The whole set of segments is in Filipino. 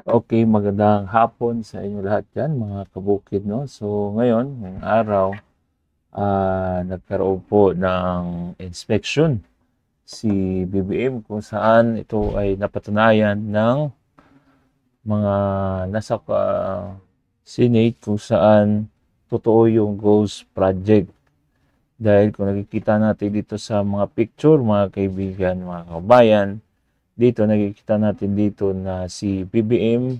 Okay, magandang hapon sa inyo lahat diyan mga kabukid 'no. So ngayon, ngayong araw, nagkaroon po ng inspection si BBM kung saan ito ay napatunayan ng mga nasa Senate kung saan totoo yung ghost project. Dahil kung nakikita natin dito sa mga picture, mga kaibigan, mga kabayan, dito nakikita natin dito na si BBM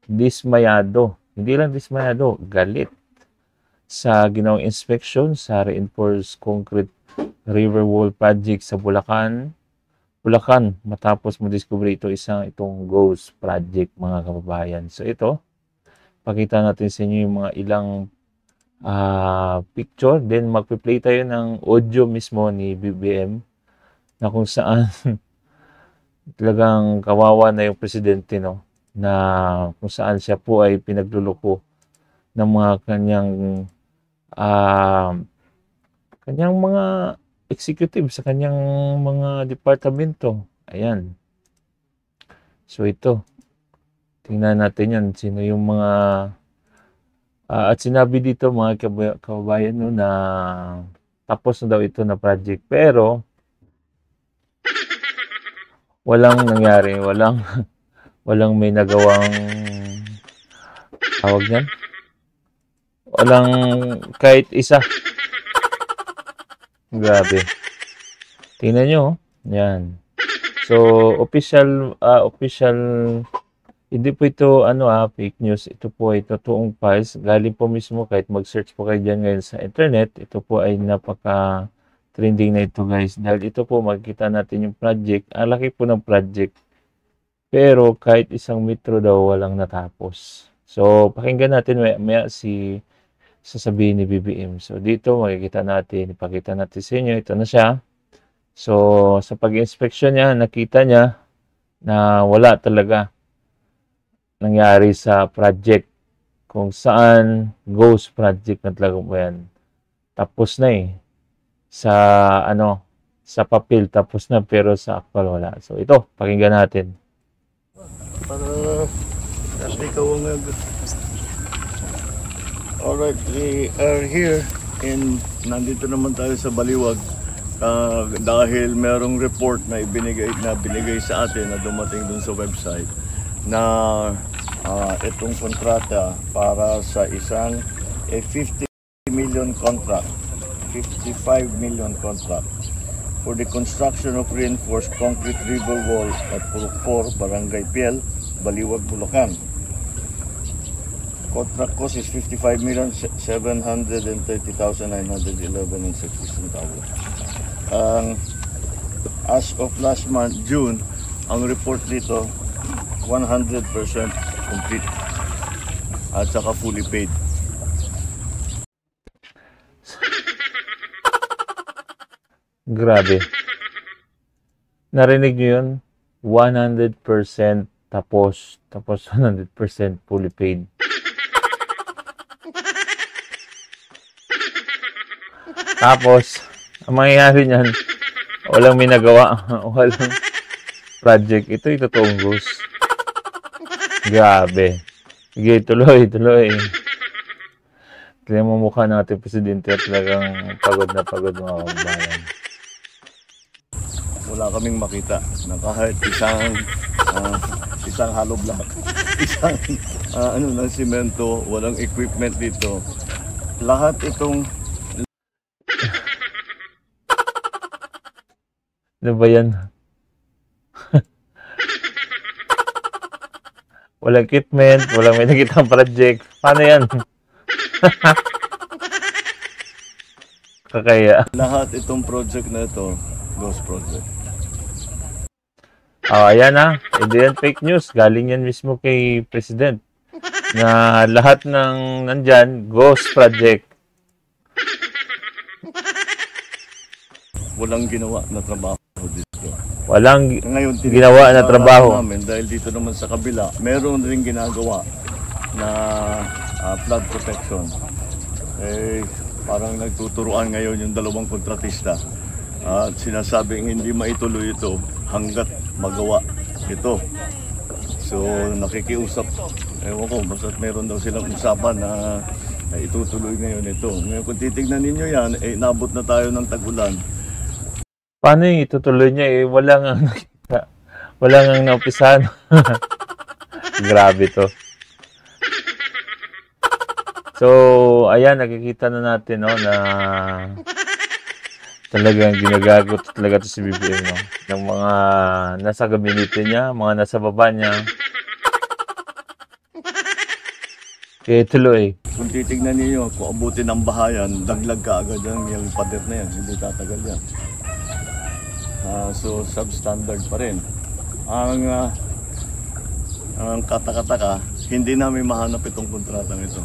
dismayado. Hindi lang dismayado, galit sa ginawang inspection sa reinforced concrete river wall project sa Bulacan matapos mo discover itong ghost project mga kababayan. So ito, pakita natin sa inyo yung mga ilang picture, then magpi-play tayo ng audio mismo ni BBM na kung saan talagang kawawa na yung presidente, no, na kung saan siya po ay pinagluloko ng mga kanyang mga executive sa kanyang mga departamento. Ayan. So ito, tingnan natin yan, sino yung mga at sinabi dito mga kababayan no, na tapos na daw ito na project, pero walang nangyari, walang may nagawang tawag niyan. Walang kahit isa. Grabe. Tingnan nyo, yan. So, official, hindi po ito, fake news. Ito po ay totoong files. Galing po mismo, kahit mag-search po kayo dyan ngayon sa internet, ito po ay napaka-trending na ito, guys. Dahil ito po, makikita natin yung project. Ang laki po ng project. Pero, kahit isang metro daw, walang natapos. So, pakinggan natin maya sasabihin ni BBM. So, dito, makikita natin, ipakita natin sa inyo. Ito na siya. So, sa pag-inspection niya, nakita niya na wala talaga nangyari sa project kung saan ghost project na talaga po yan. Tapos na sa papel tapos na pero sa actual wala. So ito, pakinggan natin. Para ikaw ang alright, we are here and nandito naman tayo sa Baliwag dahil merong report na binigay sa atin na dumating dun sa website na itong kontrata para sa isang 50 million contract, 55 million contract for the construction of reinforced concrete river wall at Purok 4, Barangay Piel, Baliwag, Bulacan. Contract cost is 55,730,911.60. As of last month, June, ang report dito 100% complete at saka fully paid. Grabe. Narinig niyo yun? 100% tapos 100% fully paid. Tapos, ang mangyayari niyan, walang may nagawa, walang project. Ito yung totoong ghost. Grabe. Sige, tuloy. Tignan mo mukha ng ating presidente at talagang pagod na pagod mga kabayan. Wala kaming makita na kahit isang hollow block, isang ng simento, walang equipment dito. Lahat itong Ano ba yan? Walang equipment, walang may nakitang project. Paano yan? Kakaya. lahat itong project na ito, ghost project. Ayan na. Hindi yan fake news. Galing yan mismo kay President. Na lahat ng nandyan, ghost project. Walang ginawa na trabaho dito. Walang Ngayon, ginawa na trabaho. Namin, dahil dito naman sa kabila, meron rin ginagawa na flood protection. Parang nagtuturuan ngayon yung dalawang kontratista at sinasabing hindi maituloy ito hanggat magawa ito. So nakikiusap, ewan ko, basta meron daw silang usapan na itutuloy ngayon ito. Ngayon kung titignan ninyo yan, nabot na tayo ng tag-ulan. Paano yung itutuloy niya eh? Wala nga nakita. Wala nga naupisan. Grabe to. So, ayan, nakikita na natin, no, na talagang ginagagot talaga to si BBM, no? Ng mga nasa gabinete niya, mga nasa baba niya. Kaya tuloy. Kung titignan niyo, kung abutin ng bahayan, daglag ka agad yung pader na yan, hindi tatagal yan. So, substandard pa rin. Ang katakataka, hindi namin mahanap itong kontratang ito.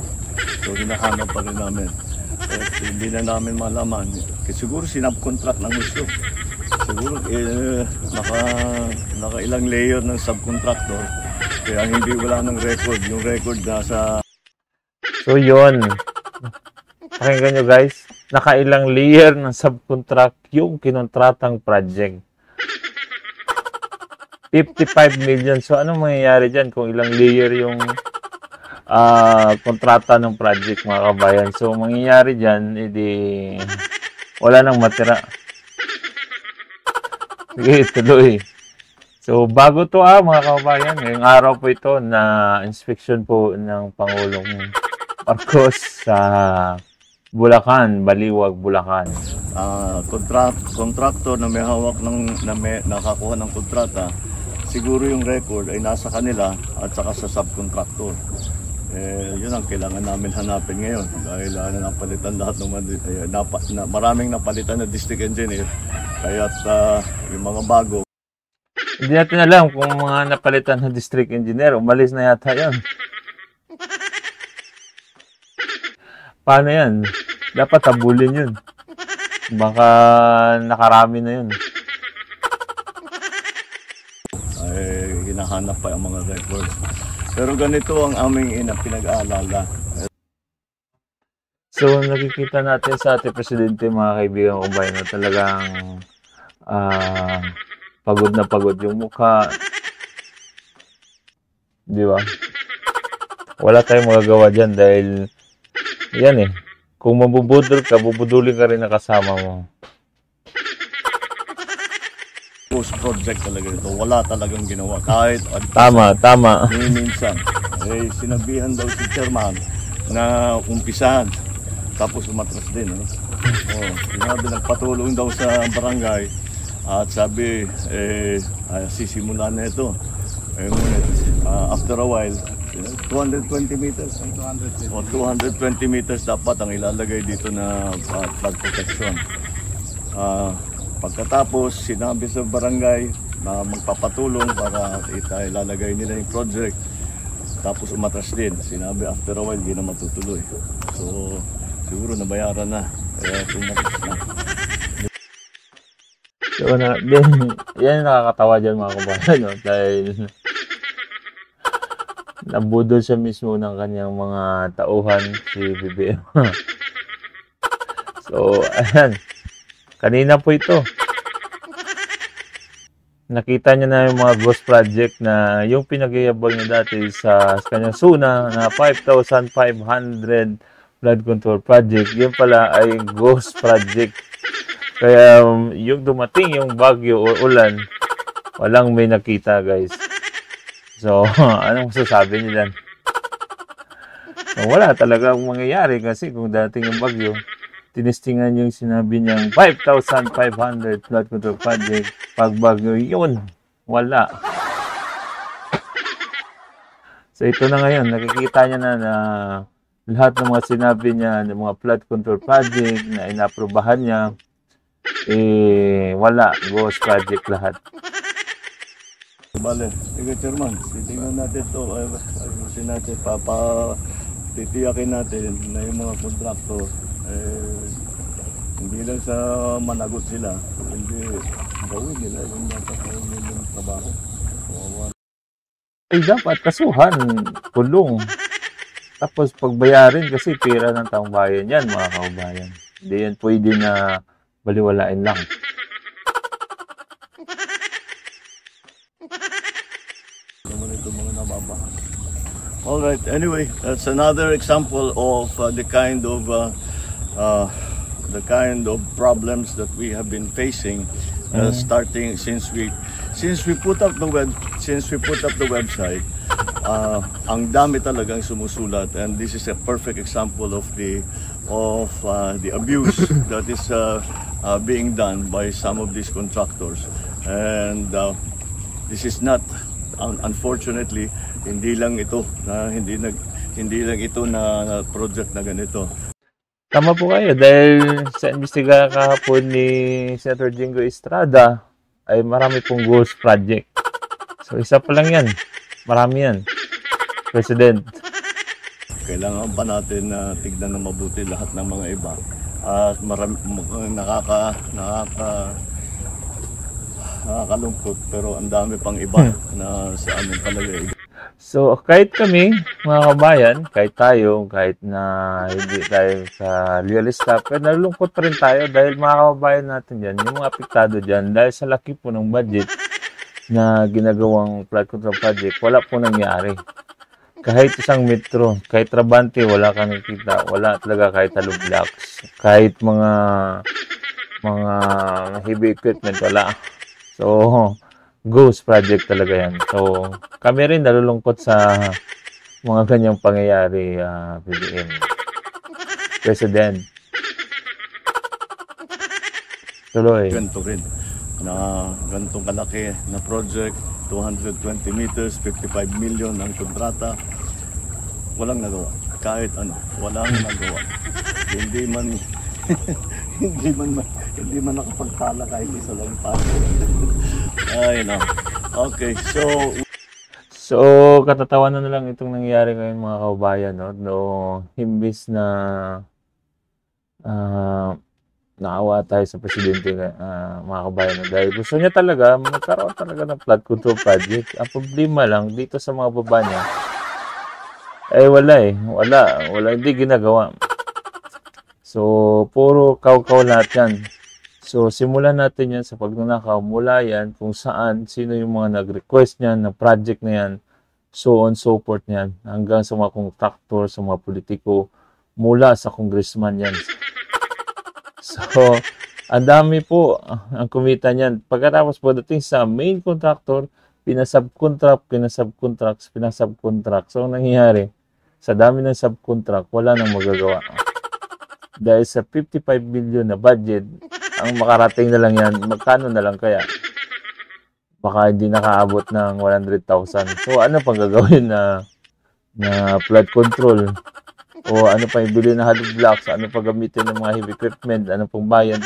So, hinahanap pa rin namin. At hindi na namin malaman. Kasi siguro sinubcontract ng gusto. Siguro naka ilang layer ng subcontractor. Kaya hindi wala ng record. Yung record nasa... So, yun. Pakinggan nyo guys. Nakailang layer ng subcontract yung kinontratang project. 55 million. So, anong mangyayari dyan kung ilang layer yung kontrata ng project, mga kabayan? So, mangyayari dyan, edi wala nang matira. Sige, tuloy. So, bago to mga kabayan, ngayong araw po ito na inspection po ng Pangulong Marcos sa Bulacan, Baliwag, Bulacan. Contractor na may hawak nakakuha ng kontrata, siguro yung record ay nasa kanila at saka sa subcontractor. Yun ang kailangan namin hanapin ngayon dahil napalitan lahat ng maraming napalitan na district engineer, kaya yung mga bago. Hindi natin alam kung mga napalitan na district engineer, umalis na yata yun. Paano yan? Dapat habulin yun. Baka nakarami na yun. Hinahanap pa ang mga records. Pero ganito ang aming pinag-aalala. So, nakikita natin sa ating presidente, mga kaibigan ko ba, na talagang pagod na pagod yung mukha. Di ba? Wala tayong magagawa dyan dahil yan kung mabubudol ka, bubudulin ka rin na kasama mo. Project talaga ito. Wala talagang ginawa. Kahit Tama. minsan. Sinabihan daw si chairman na umpisahan. Tapos umatras din. Sinabi, nagpatulong daw sa barangay. At sabi, sisimulan na ito. After a while, 220 meters. 220 meters dapat ang ilalagay dito na flood protection. Pagkatapos, sinabi sa barangay na magpapatulong para ilalagay nila yung project. Tapos umatras din. Sinabi after a while, hindi na matutuloy. So, siguro nabayaran na. Kaya tumatras na. So, yan nakakatawa dyan, mga kabayan, no? Dahil nabudol siya mismo ng kanyang mga tauhan, si BBM. So, ayan. Kanina po ito. Nakita niya na yung mga ghost project na yung pinagyayabang niya dati sa kanyang SUNA na 5,500 flood control project. Yun pala ay ghost project. Kaya yung dumating yung bagyo o ulan, walang may nakita, guys. So, anong masasabi niyo dyan? So, wala talagang mangyayari kasi kung dating yung bagyo, tinestingan yung sinabi niyang 5,500 flood control project. Pag bagyo yun, wala. So ito na ngayon, nakikita niya na lahat ng mga sinabi niya, ng mga flood control project na inaprobahan niya, wala. Ghost project lahat. Bale, sige chairman, titingnan natin ito. Ayusin natin, titiyakin natin na yung mga kontraktor hindi lang sa managot sila, hindi gawin nila yung dapat yung trabaho. Dapat kasuhan, kulong. Tapos pagbayarin kasi pera ng taong bayan yan, mga kaubayan. Hindi yan pwede na baliwalain lang. naman itong mga nababaha. Alright, anyway, that's another example of the kind of problems that we have been facing starting since we put up the website. Ang dami talagang sumusulat, and this is a perfect example of the abuse that is being done by some of these contractors. And this is not, unfortunately, hindi lang ito na project na ganito. Tama po kayo dahil sa imbestiga kahapon ni Senator Jingo Estrada ay marami pong ghost project. So isa pa lang yan. Marami yan. President. Kailangan pa natin na tignan na mabuti lahat ng mga iba. At nakakalungkot, pero ang dami pang iba na sa amin palagay. So, kahit kami, mga kabayan, kahit na hindi tayo sa realista, pero nalulungkot pa rin tayo dahil mga kababayan natin dyan, yung mga apektado dyan, dahil sa laki po ng budget na ginagawang flood control project, wala po nangyari. Kahit isang metro, kahit trabante, wala kang nakikita, wala talaga kahit hollow blocks, kahit mga heavy equipment, wala. So, ghost project talaga yan. So, kami rin nalulungkot sa mga ganyang pangyayari, BBM. President. Tuloy. Ganito rin, na ganitong kalaki na project, 220 meters, 55 million ang kontrata, walang nagawa. Kahit ano, walang nagawa. Hindi man nakapagtala kahit isa lang pa. Ay, no. Okay, so katatawanan na lang itong nangyayari ngayon mga kababayan, no? No, imbis na naawa tayo sa presidente, mga kabayan, no? Dahil gusto niya talaga magkaroon talaga ng flood control project. Ang problema lang dito sa mga baba niya ay wala, hindi ginagawa. So, puro kaw-kaw lahat yan. So, simulan natin yan sa pagnanakaw. Mula yan kung saan, sino yung mga nag-request niyan na project na yan, so on, so forth niyan. Hanggang sa mga contractor, sa mga politiko, mula sa congressman yan. So, ang dami po ang kumita niyan. Pagkatapos po dating sa main contractor, pinasubcontract. So, ang nangyayari, sa dami ng subcontract, wala nang magagawa. Dahil sa 55 billion na budget, ang makarating na lang yan, magkano na lang kaya? Baka hindi nakaabot ng 100,000. So, ano pang gagawin na flood control? O ano pa ibili na hollow blocks? Ano pa gamitin ng mga heavy equipment? Ano pang bayan?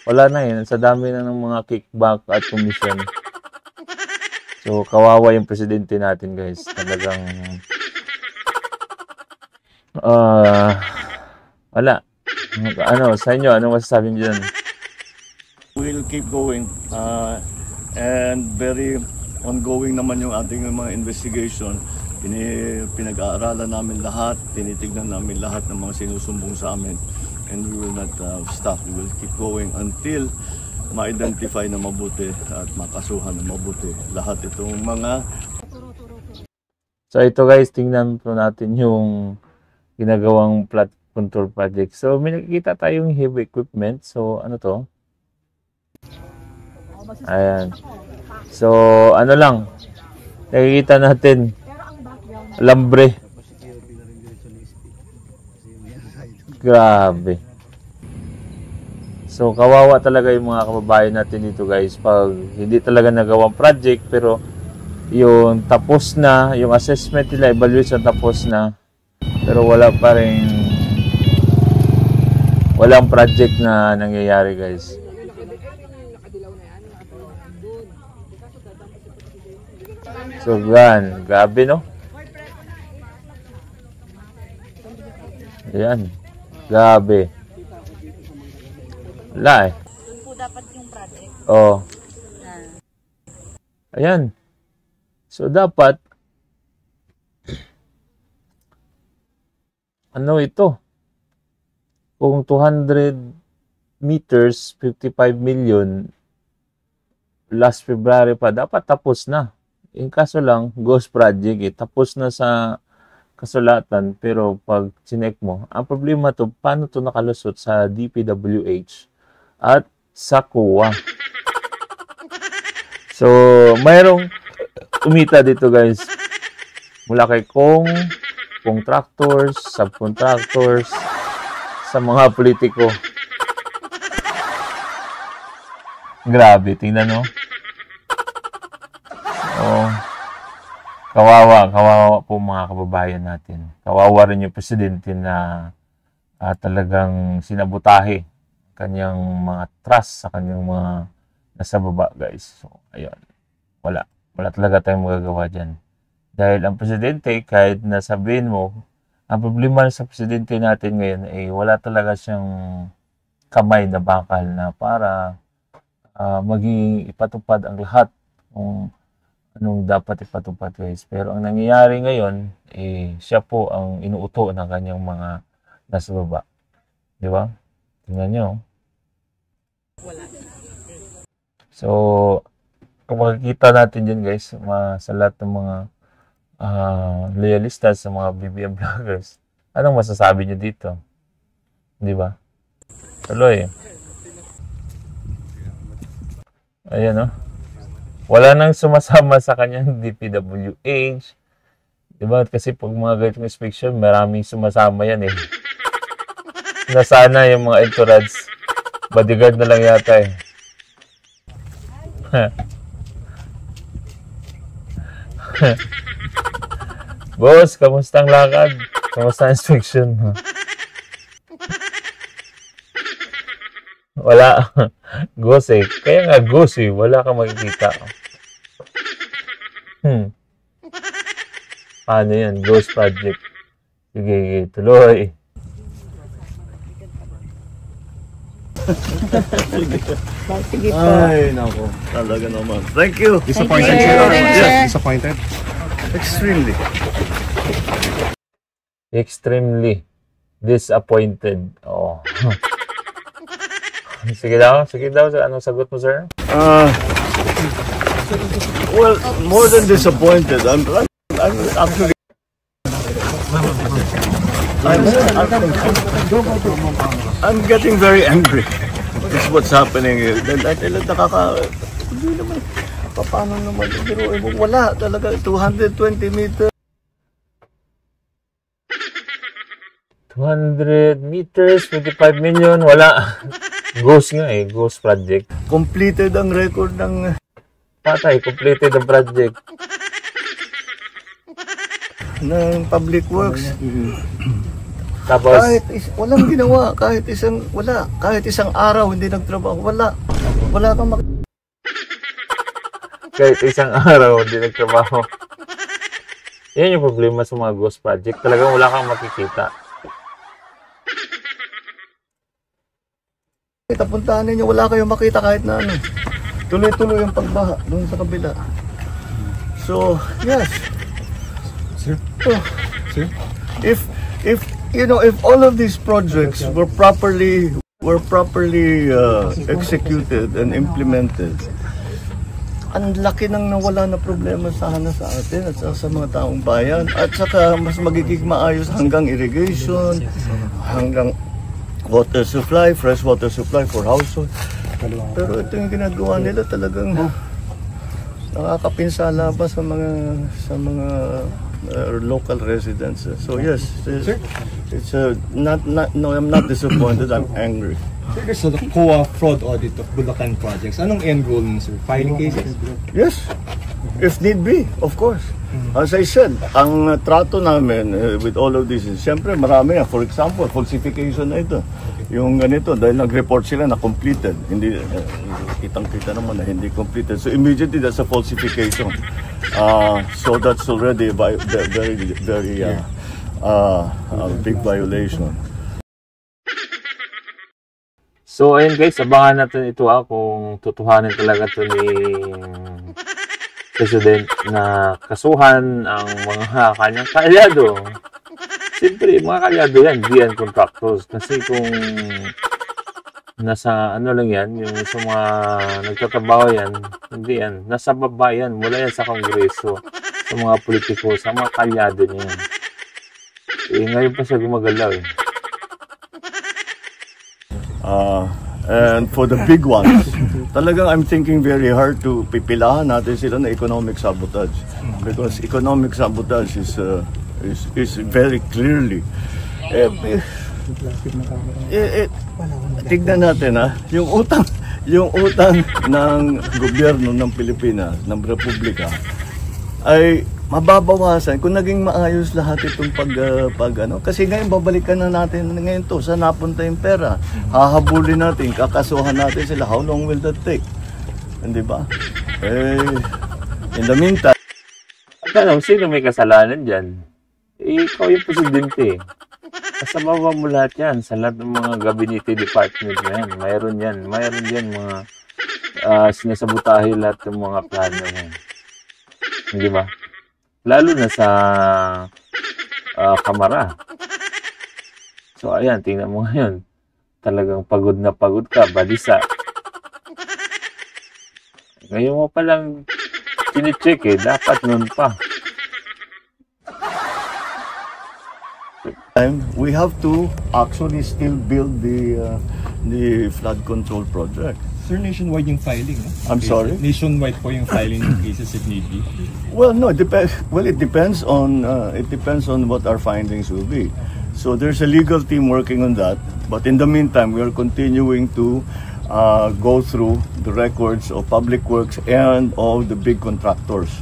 Wala na yun. Sa dami na ng mga kickback at commission. So, kawawa yung presidente natin, guys. Talagang wala. Ano, sa inyo, anong masasabi niyo dyan? we'll keep going and very ongoing naman yung ating mga investigation. Pinag-aaralan namin lahat, tinitignan namin lahat ng mga sinusumbong sa amin, and we will not stop. We will keep going until ma-identify na mabuti at makasuhan na mabuti lahat itong mga. So ito guys, tingnan po natin yung ginagawang flood control project. So may nakikita tayong heavy equipment. So ano to? Ayan. So ano lang, nakikita natin lambre. Grabe. So kawawa talaga yung mga kababayan natin dito guys pag hindi talaga nagawang project, pero yung tapos na, yung assessment nila, evaluation tapos na, pero wala pa rin, walang project na nangyayari guys. So gan, grabe no? Ayan, grabe. Wala eh. Doon po dapat yung project. Oo. Ayan. So, dapat, ano ito? Kung 200 meters, 55 million, last February pa, dapat tapos na. Yung kaso lang, ghost project eh. Tapos na sa kasulatan, pero pag chinek mo, ang problema to, paano to nakalusot sa DPWH at sa COA. So, mayroong umita dito guys. Mula kay contractors, subcontractors, sa mga politiko. Grabe, tingnan no. Oh, kawawa po mga kababayan natin. Kawawa rin yung presidente na talagang sinabutahe kanyang mga trust sa kanyang mga nasa baba, guys. So, ayun. Wala talaga tayong magagawa dyan. Dahil ang presidente, kahit nasabihin mo, ang problema sa presidente natin ngayon ay wala talaga siyang kamay na bakal na para maging ipatupad ang lahat kung anong dapat ipatupad, guys. Pero ang nangyayari ngayon, siya po ang inuuto ng kanyang mga nasa baba. Di ba? Tingnan nyo. So, kung makikita natin dyan, guys, sa lahat ng mga loyalistas, sa mga BBM vloggers, anong masasabi nyo dito? Di ba? Tuloy. Ayan, no? Wala nang sumasama sa kanyang DPWH. Diba? Kasi pag mga ganitong inspection, maraming sumasama yan eh. Nasana yung mga entourage. Bodyguard na lang yata eh. Boss, kamusta ang lakad? Kamusta ang inspection? Wala. Ghost eh. Kaya nga ghost eh. Wala kang makikita. Paano yan? Ghost project. Sige, tuloy. Sige po. Ay, nako. Talaga naman. Thank you. Disappointed, Thank you. sir. Yes. Disappointed. Extremely. Extremely disappointed. Oh. Sige daw. Anong sagot mo, sir? Well, more than disappointed, I'm actually I'm getting very angry. This is what's happening here. Dahil hindi naman, paano naman, wala talaga, 220 meters. 200 meters, 25 million, wala. Ghost nga eh, ghost project. Completed ang record ng Patay, completed ang project. Public Works. Tapos, Walang ginawa, kahit isang araw hindi nagtrabaho, wala kang kahit isang araw, hindi nagtrabaho. Yan yung problema sa mga ghost project. Talagang wala kang makikita. Puntahan ninyo, wala kayong makita kahit na ano. Tuloy-tuloy yung pagbaha doon sa kabila. So, yes. Sir? So, Sir? if all of these projects were properly executed and implemented, ang laki nang nawala na problema sana sa atin at sa mga taong bayan, at saka mas magiging maayos hanggang irrigation, hanggang water supply, fresh water supply for household. Pero ito yung ginagawa nila, talagang nakakapinsala pa sa mga local residents. So yes, I'm not disappointed, I'm angry. Sir, there's the COA fraud audit of Bulacan projects. Anong end goal nun, sir? Filing cases? Yes, if need be, of course. As I said, ang trato namin with all of this is, siyempre marami yan. For example, falsification na ito. Yung ganito, dahil nag-report sila na completed. Hindi, kitang-kita naman na hindi completed. So immediately, that's a falsification. So that's already a very big violation. so ayun guys, abangan natin ito kung tutuhanin talaga ito ni President na kasuhan ang mga kanyang kaalyado. Siyempre, mga kaalyado yan, di yan contractors. Kasi kung nasa ano lang yan, yung sa mga nagtatrabaho yan, hindi yan, nasa baba yan, mula yan sa Kongreso, sa mga politiko, sa mga kalyado niya yan. Eh, ngayon pa siya gumagalaw eh. And for the big ones, talagang I'm thinking very hard to pipilahan natin sila na economic sabotage. Because economic sabotage is very clearly tignan natin yung utang ng gobyerno ng Pilipinas, ng Republika ay mababawasan kung naging maayos lahat itong kasi ngayon babalikan na natin ngayon to sa napunta yung pera, hahabulin natin, kakasuhan natin sila, how long will that take? Hindi ba? In the meantime, Tanong, sino may kasalanan dyan? Eh, ikaw yung presidente. Kasama mo lahat yan sa lahat ng mga gabinete department na yan. Mayroon yan mga sinasabutahe lahat ng mga plano yan. Hindi ba? Lalo na sa kamara. So, ayan, tingnan mo ngayon. Talagang pagod na pagod ka, balisa. Ngayon mo palang chine-check eh, dapat nun pa. we have to actually still build the flood control project. Sir, nationwide yung filing, no? I'm sorry? Nationwide po yung filing ng cases if need be. Well, no, it depends on what our findings will be. So there's a legal team working on that, but in the meantime, we are continuing to go through the records of public works and all the big contractors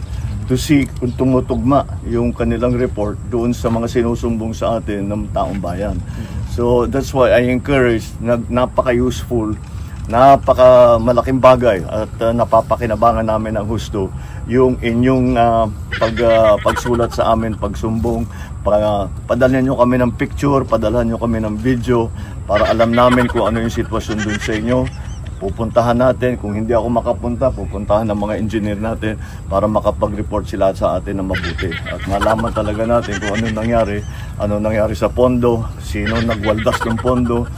to see kung tumutugma yung kanilang report doon sa mga sinusumbong sa atin ng taong bayan. So that's why I encourage, napaka-useful, napaka-malaking bagay at napapakinabangan namin ng husto yung inyong pagsulat sa amin, pagsumbong, padalhan nyo kami ng picture, padalhan nyo kami ng video para alam namin kung ano yung sitwasyon dun sa inyo. Pupuntahan natin, kung hindi ako makapunta, pupuntahan ng mga engineer natin para makapag-report sila sa atin na mabuti. At malaman talaga natin kung ano nangyari sa pondo, sino nagwaldas ng pondo,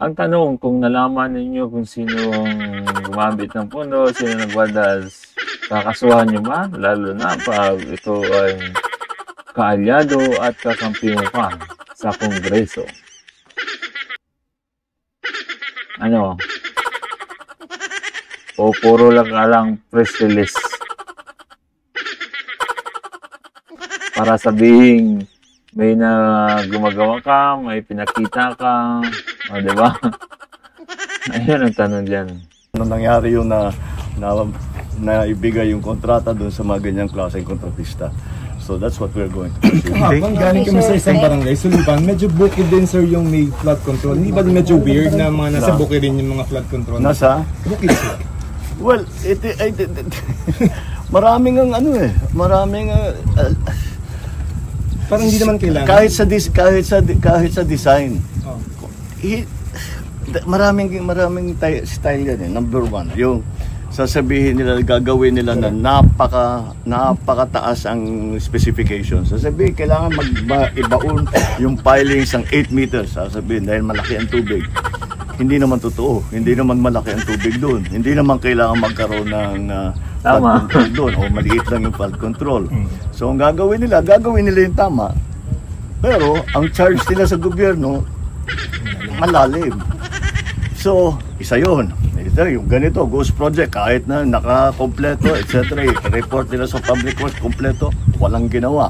Ang tanong, kung nalaman ninyo kung sino ang gumamit ng pondo, sino nagwaldas, kakasuhan nyo ba? Lalo na pag ito ay kaalyado at kakampi mo pa sa Kongreso. Ano? O puro lang press release para sabihin may na gumagawa ka, may pinakita ka, o, diba? Ayun ang tanong dyan. Ano nangyari yung na ibigay yung kontrata doon sa mga ganyang klaseng kontratista. So that's what we're going to do. Habang galing kami sa isang barangay, Sullivan, medyo bukid din sir yung may flood control. Hindi ba medyo weird na mga nasa bukid din yung mga flood control? Nasa? Bukid sir. Well, maraming parang hindi naman kailangan. Kahit sa design. Oh. Maraming style yan eh. Number one, yung sasabihin nila, gagawin nila na napakataas ang specifications. Sasabihin, kailangan ibaon yung pilings ng 8 meters. Sasabihin, dahil malaki ang tubig. Hindi naman totoo. Hindi naman malaki ang tubig doon. Hindi naman kailangan magkaroon ng flood control doon. O maliit lang yung flood control. So, ang gagawin nila yung tama. Pero, ang charge nila sa gobyerno, malalim. So, isa yun. Yung ganito, ghost project, kahit na nakakompleto, etc. I-report nila sa public works, kompleto, walang ginawa.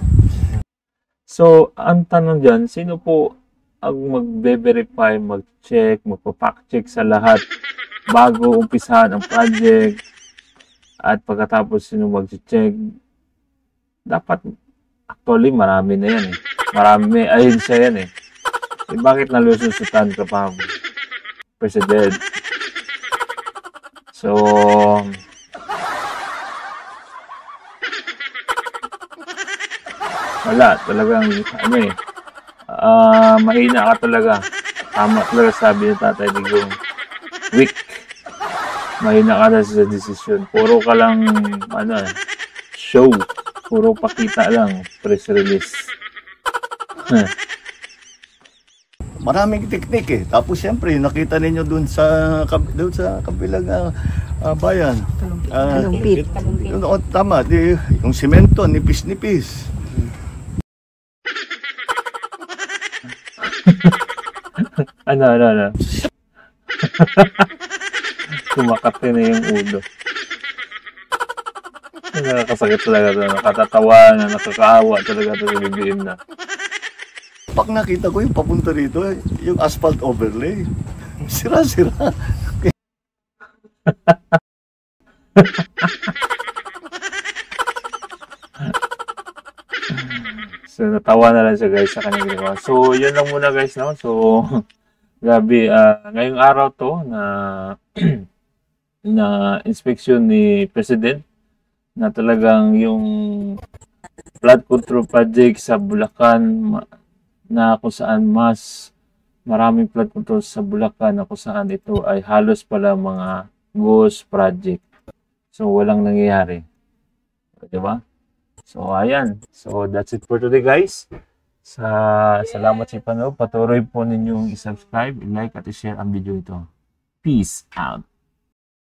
So, ang tanong dyan, sino po ang magbe-verify, mag-check, magpa-fact-check sa lahat bago umpisahan ang project at pagkatapos sino mag-check? Dapat, actually, marami na yan eh. Marami, ayun siya yan eh. Bakit nalususutan ka pa, President? So, wala, talagang, mahina ka talaga. Tama talaga sabi ni Tatay Digong, weak. Mahina ka na sa desisyon. Puro ka lang, show. Puro pakita lang, press release. Maraming teknik eh. Tapos siyempre, nakita ninyo doon sa kabilang bayan. Talumpit. Tama, yung simento, nipis-nipis. Ano. Kumakati na yung ulo. Nakakasakit talaga ito. Nakatatawa na, nakakaawa talaga ito yung BBM na. Pag nakita ko yung papunta rito, yung asphalt overlay. Sira-sira. So, natawa na lang siya guys sa kanyang ginawa. So, yun lang muna guys, no? So, grabe, ngayong araw to na na inspection ni President na talagang yung flood control project sa Bulacan na kung saan mas maraming flood control sa Bulacan na kung saan ito ay halos pala mga ghost project. So, walang nangyayari. Diba? So, ayan. So, that's it for today, guys. Salamat sa panood. Patuloy po ninyong i-subscribe, i-like at i-share ang video ito. Peace out.